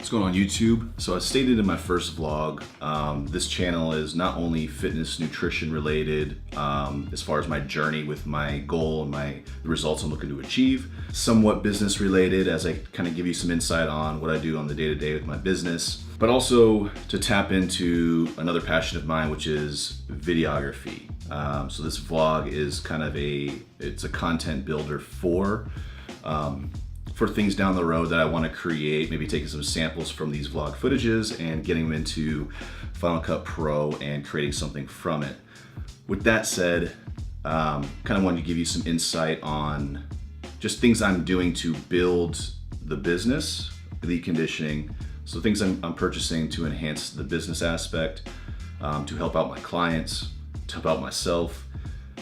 What's going on YouTube? So as stated in my first vlog, this channel is not only fitness, nutrition related, as far as my journey with my goal and the results I'm looking to achieve, somewhat business related as I kind of give you some insight on what I do on the day-to-day with my business, but also to tap into another passion of mine, which is videography. So this vlog is kind of it's a content builder for things down the road that I want to create, maybe taking some samples from these vlog footages and getting them into Final Cut Pro and creating something from it. With that said, kind of wanted to give you some insight on just things I'm doing to build the business, Elite Conditioning. So things I'm purchasing to enhance the business aspect, to help out my clients, to help out myself,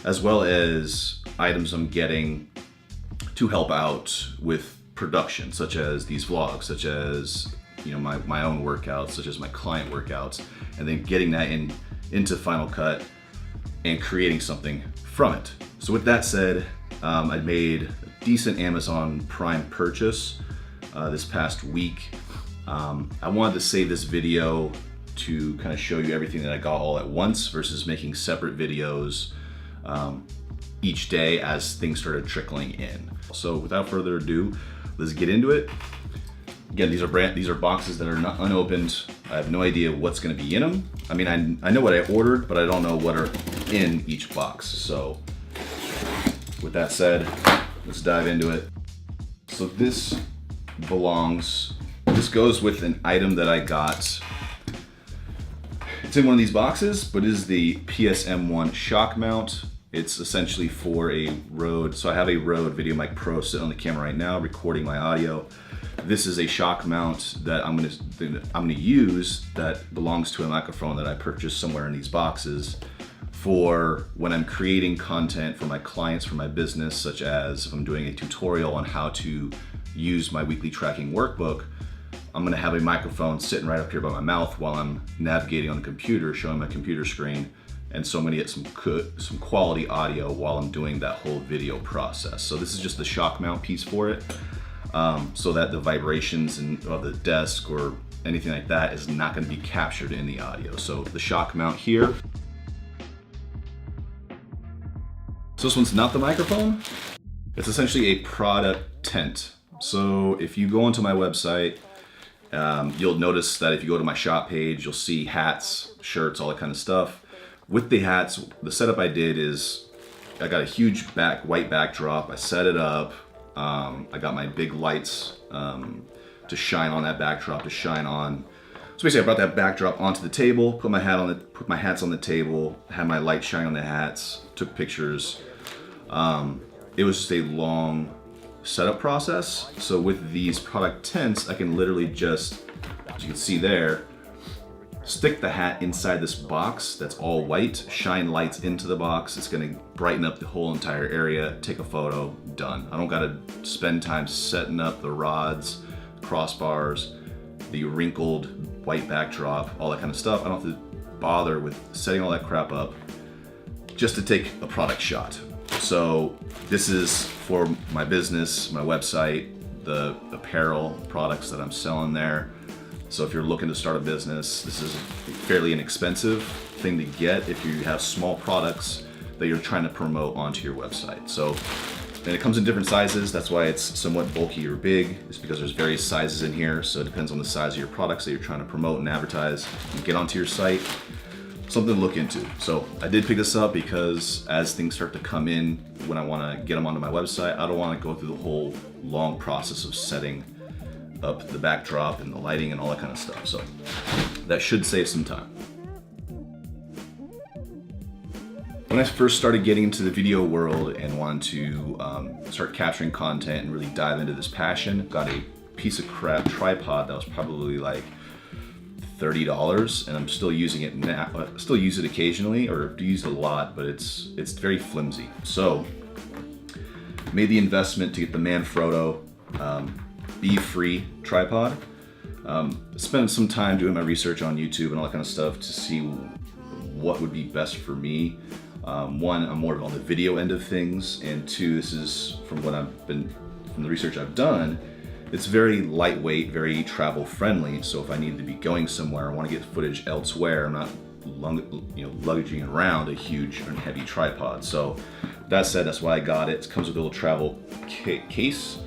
as well as items I'm getting to help out with production, such as these vlogs, such as my own workouts, such as my client workouts, and then getting that into Final Cut and creating something from it. So with that said, I made a decent Amazon Prime purchase this past week. I wanted to save this video to kind of show you everything that I got all at once versus making separate videos each day as things started trickling in. So without further ado, let's get into it. Again, these are boxes that are not unopened. I have no idea what's going to be in them. I mean, I know what I ordered, but I don't know what are in each box. So with that said, let's dive into it. So this goes with an item that I got. It's in one of these boxes, but it is the PSM1 shock mount. It's essentially for a Rode. So I have a Rode VideoMic Pro sitting on the camera right now, recording my audio. This is a shock mount that I'm gonna use that belongs to a microphone that I purchased somewhere in these boxes for when I'm creating content for my clients, for my business, such as if I'm doing a tutorial on how to use my weekly tracking workbook. I'm gonna have a microphone sitting right up here by my mouth while I'm navigating on the computer, showing my computer screen, and so I'm gonna get some quality audio while I'm doing that whole video process. So this is just the shock mount piece for it, so that the vibrations of the desk or anything like that is not gonna be captured in the audio. So the shock mount here. So this one's not the microphone. It's essentially a product tent. So if you go onto my website, you'll notice that if you go to my shop page, you'll see hats, shirts, all that kind of stuff. With the hats, the setup I did is I got a huge white backdrop. I set it up. I got my big lights to shine on that backdrop, to shine on. So basically I brought that backdrop onto the table, put my hats on the table, had my light shine on the hats, took pictures. It was just a long setup process. So with these product tents, I can literally just, as you can see there, stick the hat inside this box that's all white, shine lights into the box. It's gonna brighten up the whole entire area, take a photo, done. I don't gotta spend time setting up the rods, crossbars, the wrinkled white backdrop, all that kind of stuff. I don't have to bother with setting all that crap up just to take a product shot. So this is for my business, my website, the apparel products that I'm selling there. So if you're looking to start a business, this is fairly inexpensive thing to get if you have small products that you're trying to promote onto your website. So, and it comes in different sizes. That's why it's somewhat bulky or big. It's because there's various sizes in here. So it depends on the size of your products that you're trying to promote and advertise and get onto your site. Something to look into. So I did pick this up because as things start to come in, when I want to get them onto my website, I don't want to go through the whole long process of setting up the backdrop and the lighting and all that kind of stuff. So that should save some time. When I first started getting into the video world and wanted to start capturing content and really dive into this passion, got a piece of crap tripod that was probably like $30, and I'm still using it now. I still use it occasionally, or do use it a lot, but it's very flimsy. So made the investment to get the Manfrotto bee-free tripod. Spent some time doing my research on YouTube and all that kind of stuff to see what would be best for me. One, I'm more on the video end of things, and two, this is from the research I've done, It's very lightweight, very travel friendly. So if I need to be going somewhere, I want to get footage elsewhere, I'm not luggaging around a huge and heavy tripod. So that said, that's why I got it. It comes with a little travel case,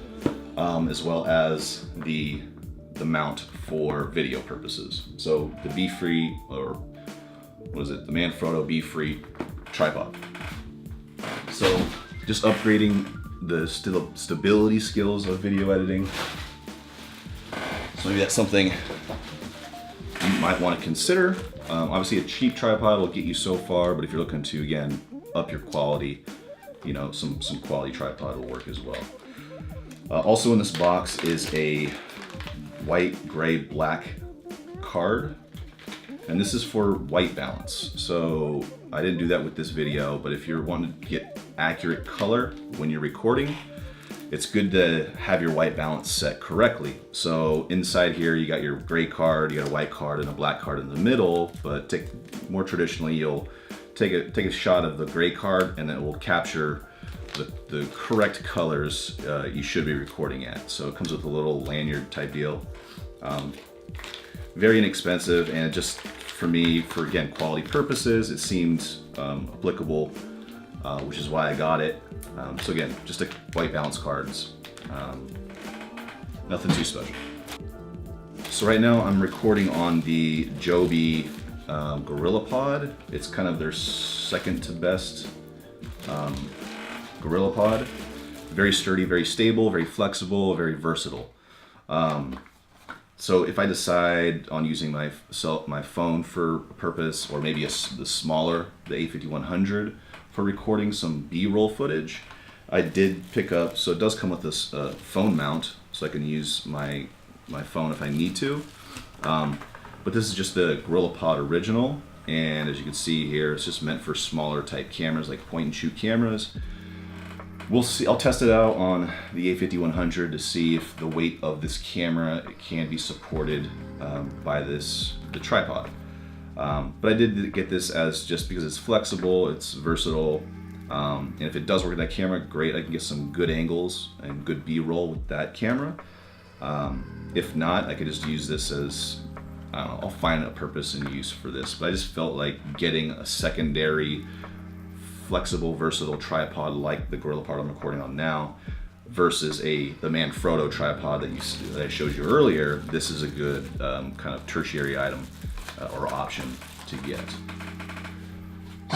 as well as the mount for video purposes. So the Be-Free, or what is it? The Manfrotto Be-Free tripod. So just upgrading the stability skills of video editing. So maybe that's something you might want to consider. Obviously a cheap tripod will get you so far, but if you're looking to, again, up your quality, you know, some quality tripod will work as well. Also in this box is a white, gray, black card, and this is for white balance. So I didn't do that with this video, but if you're wanting to get accurate color when you're recording, it's good to have your white balance set correctly. So inside here, you got your gray card, you got a white card and a black card in the middle, but more traditionally, you'll take a shot of the gray card and it will capture the correct colors you should be recording at. So it comes with a little lanyard type deal. Very inexpensive, and just for me, for again, quality purposes, it seemed applicable, which is why I got it. So again, just a white balance cards, nothing too special. So right now I'm recording on the Joby GorillaPod. It's kind of their second to best GorillaPod. Very sturdy, very stable, very flexible, very versatile. So if I decide on using my phone for a purpose, or maybe the smaller, the A5100 for recording some B-roll footage, I did pick up, so it does come with this phone mount, so I can use my phone if I need to. But this is just the GorillaPod original, and as you can see here, it's just meant for smaller type cameras, like point and shoot cameras. We'll see. I'll test it out on the A5100 to see if the weight of this camera can be supported by the tripod. But I did get this as just because it's flexible, it's versatile, and if it does work with that camera, great. I can get some good angles and good B-roll with that camera. If not, I could just use this as, I don't know, I'll find a purpose and use for this. But I just felt like getting a secondary flexible, versatile tripod like the GorillaPod I'm recording on now versus the Manfrotto tripod that I showed you earlier. This is a good kind of tertiary item or option to get.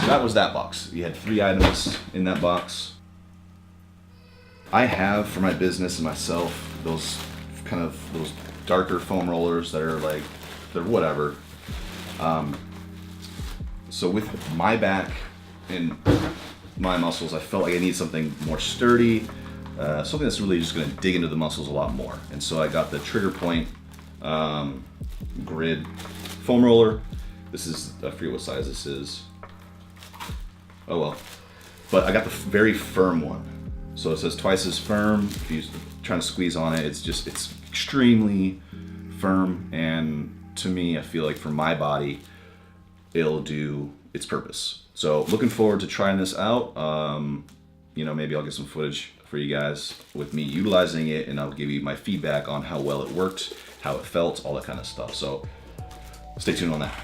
So that was that box. You had 3 items in that box. I have, for my business and myself, those darker foam rollers that are like, they're whatever. So with my back and my muscles, I felt like I need something more sturdy, something that's really just going to dig into the muscles a lot more. And so I got the Trigger Point Grid foam roller. This is, I forget what size this is. Oh well. But I got the very firm one. So it says twice as firm. If you're trying to squeeze on it, it's extremely firm. And to me, I feel like for my body, it'll do its purpose. So looking forward to trying this out. You know, maybe I'll get some footage for you guys with me utilizing it, and I'll give you my feedback on how well it worked, how it felt, all that kind of stuff. So stay tuned on that.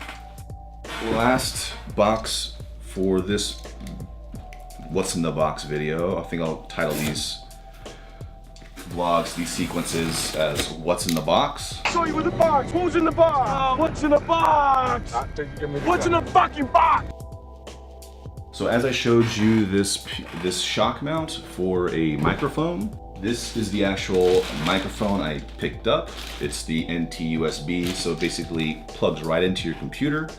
Last box for this what's in the box video. I think I'll title these vlogs, these sequences, as what's in the box. Show you in the box. Who's in the box? What's in the box? What's in the fucking box? So as I showed you this shock mount for a microphone, this is the actual microphone I picked up. It's the NT USB, so it basically plugs right into your computer.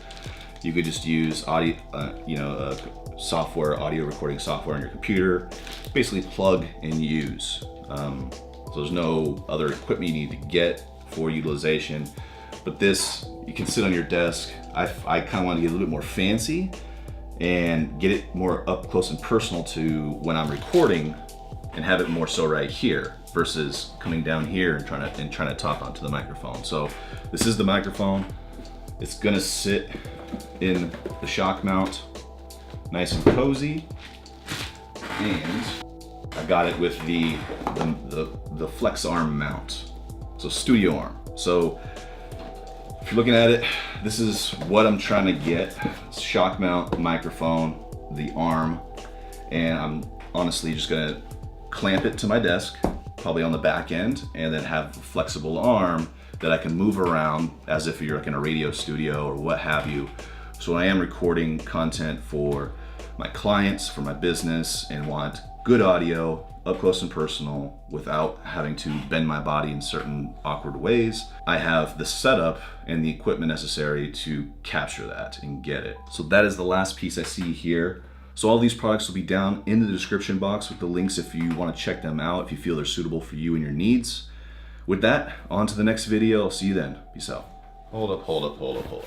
You could just use audio, audio recording software on your computer. Basically plug and use. So there's no other equipment you need to get for utilization. But this, you can sit on your desk. I kind of want to get a little bit more fancy and get it more up close and personal to when I'm recording, and have it more so right here versus coming down here and trying to talk onto the microphone. So this is the microphone. It's gonna sit in the shock mount, nice and cozy. And I got it with the flex arm mount. So studio arm. So if you're looking at it, this is what I'm trying to get. It's shock mount, microphone, the arm, and I'm honestly just gonna clamp it to my desk, probably on the back end, and then have a flexible arm that I can move around as if you're like in a radio studio or what have you. So I am recording content for my clients, for my business, and want good audio, up close and personal, without having to bend my body in certain awkward ways. I have the setup and the equipment necessary to capture that and get it. So that is the last piece I see here. So all these products will be down in the description box with the links if you want to check them out, if you feel they're suitable for you and your needs. With that, on to the next video. I'll see you then. Peace out. Hold up.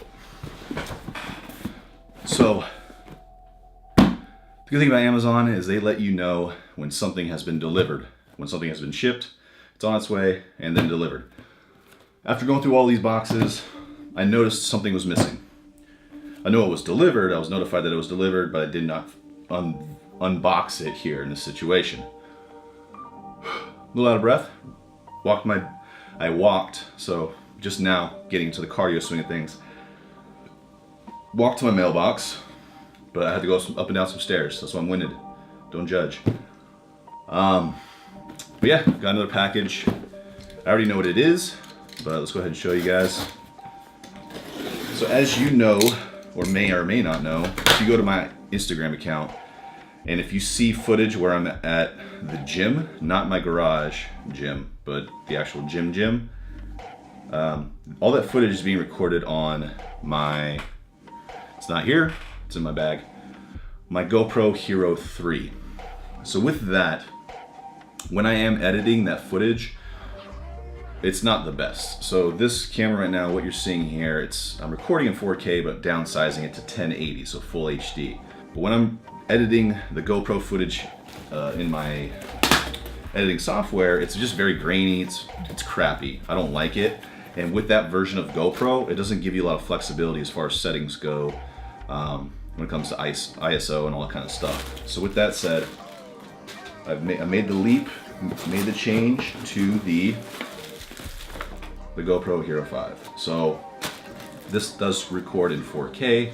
So, the good thing about Amazon is they let you know when something has been delivered, when something has been shipped, it's on its way, and then delivered. After going through all these boxes, I noticed something was missing. I knew it was delivered, I was notified that it was delivered, but I did not unbox it here in this situation. A little out of breath. I walked, so just now getting to the cardio swing of things. Walked to my mailbox, but I had to go up and down some stairs. That's why I'm winded. Don't judge. But yeah, got another package. I already know what it is, but let's go ahead and show you guys. So as you know, or may not know, if you go to my Instagram account, and if you see footage where I'm at the gym, not my garage gym, but the actual gym, all that footage is being recorded on my, it's not here, it's in my bag, my GoPro Hero 3. So with that, when I am editing that footage, it's not the best. So this camera right now, what you're seeing here, I'm recording in 4K, but downsizing it to 1080, so full HD. But when I'm editing the GoPro footage in my editing software, it's just very grainy, it's crappy. I don't like it. And with that version of GoPro, it doesn't give you a lot of flexibility as far as settings go when it comes to ISO and all that kind of stuff. So with that said, I made the leap, made the change to the GoPro Hero 5. So this does record in 4K.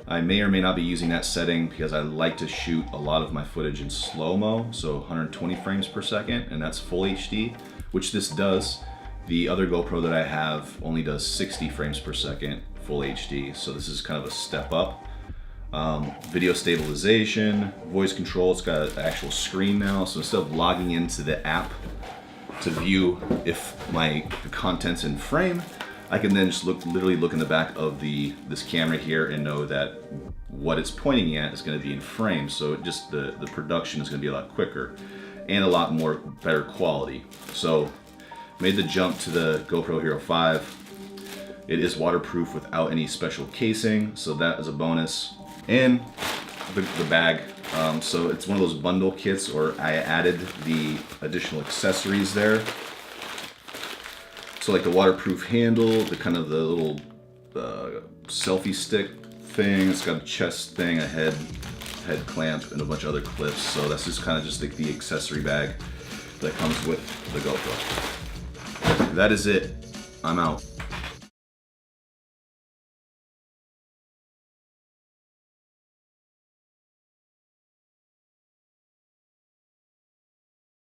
I may or may not be using that setting because I like to shoot a lot of my footage in slow-mo, so 120 frames per second, and that's full HD, which this does. The other GoPro that I have only does 60 frames per second, full HD, so this is kind of a step up. Video stabilization, voice control, it's got an actual screen now, so instead of logging into the app to view if the content's in frame, I can then just literally look in the back of this camera here and know that what it's pointing at is going to be in frame. So the production is going to be a lot quicker and a lot more better quality. So made the jump to the GoPro Hero 5. It is waterproof without any special casing, so that is a bonus. And the bag. So it's one of those bundle kits, or I added the additional accessories there. So like the waterproof handle, the little selfie stick thing. It's got a chest thing, a head clamp, and a bunch of other clips. So that's just kind of just like the accessory bag that comes with the GoPro. That is it. I'm out.